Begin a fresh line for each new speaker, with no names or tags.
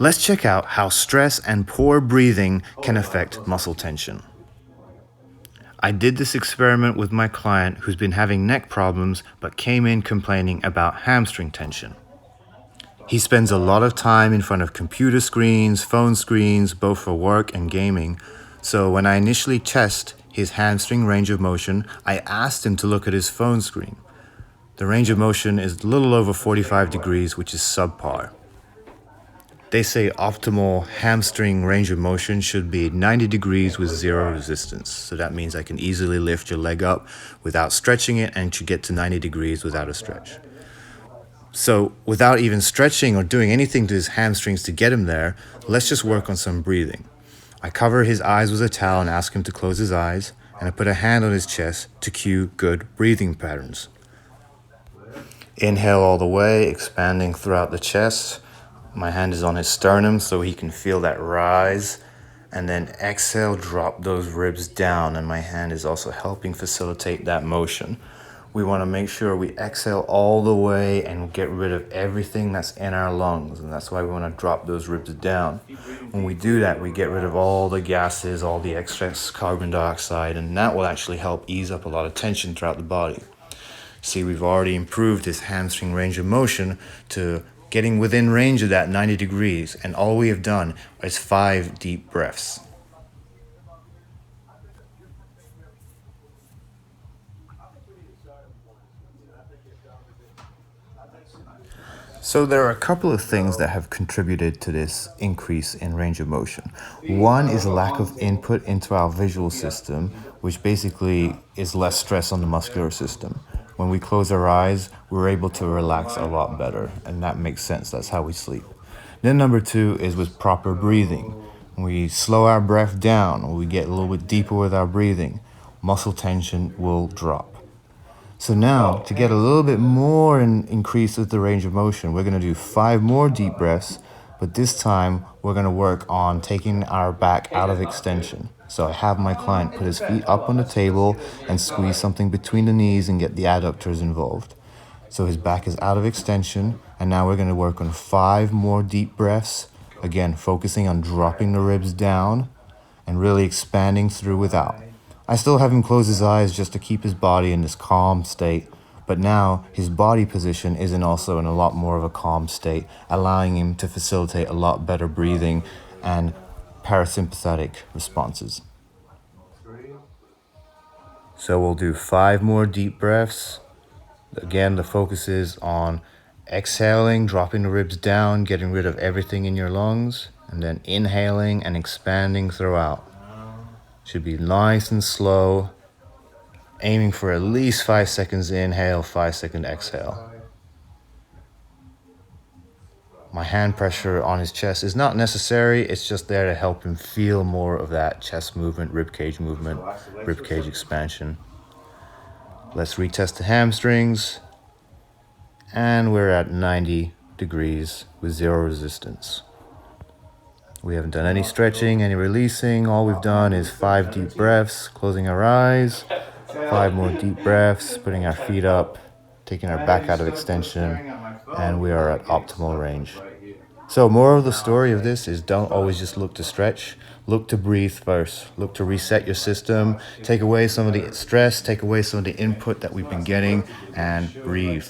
Let's check out how stress and poor breathing can affect muscle tension. I did this experiment with my client who's been having neck problems but came in complaining about hamstring tension. He spends a lot of time in front of computer screens, phone screens, both for work and gaming. So when I initially test his hamstring range of motion, I asked him to look at his phone screen. The range of motion is a little over 45 degrees, which is subpar. They say optimal hamstring range of motion should be 90 degrees with zero resistance. So that means I can easily lift your leg up without stretching it and should get to 90 degrees without a stretch. So without even stretching or doing anything to his hamstrings to get him there, let's just work on some breathing. I cover his eyes with a towel and ask him to close his eyes, and I put a hand on his chest to cue good breathing patterns. Inhale all the way, expanding throughout the chest. My hand is on his sternum so he can feel that rise. And then exhale, drop those ribs down, and my hand is also helping facilitate that motion. We want to make sure we exhale all the way and get rid of everything that's in our lungs, and that's why we want to drop those ribs down. When we do that, we get rid of all the gases, all the excess carbon dioxide, and that will actually help ease up a lot of tension throughout the body. See, we've already improved his hamstring range of motion to getting within range of that 90 degrees, and all we have done is 5 deep breaths. So there are a couple of things that have contributed to this increase in range of motion. One is a lack of input into our visual system, which basically is less stress on the muscular system. When we close our eyes, we're able to relax a lot better, and that makes sense. That's how we sleep. Then number 2 is with proper breathing. When we slow our breath down, or we get a little bit deeper with our breathing, muscle tension will drop. So now, to get a little bit more increase with the range of motion, we're going to do 5 more deep breaths, but this time we're going to work on taking our back out of extension. So I have my client put his feet up on the table and squeeze something between the knees and get the adductors involved. So his back is out of extension, and now we're going to work on 5 more deep breaths, again focusing on dropping the ribs down and really expanding through without. I still have him close his eyes just to keep his body in this calm state, but now his body position is also in a lot more of a calm state, allowing him to facilitate a lot better breathing and parasympathetic responses. So we'll do 5 more deep breaths. Again, the focus is on exhaling, dropping the ribs down, getting rid of everything in your lungs, and then inhaling and expanding throughout. Should be nice and slow, aiming for at least 5 seconds inhale, 5-second exhale. My hand pressure on his chest is not necessary, it's just there to help him feel more of that chest movement, ribcage expansion. Let's retest the hamstrings, and we're at 90 degrees with zero resistance. We haven't done any stretching, any releasing. All we've done is 5 deep breaths, closing our eyes, 5 more deep breaths, putting our feet up, taking our back out of extension, and we are at optimal range. So moral of the story of this is don't always just look to stretch. Look to breathe first. Look to reset your system, take away some of the stress, take away some of the input that we've been getting, and breathe.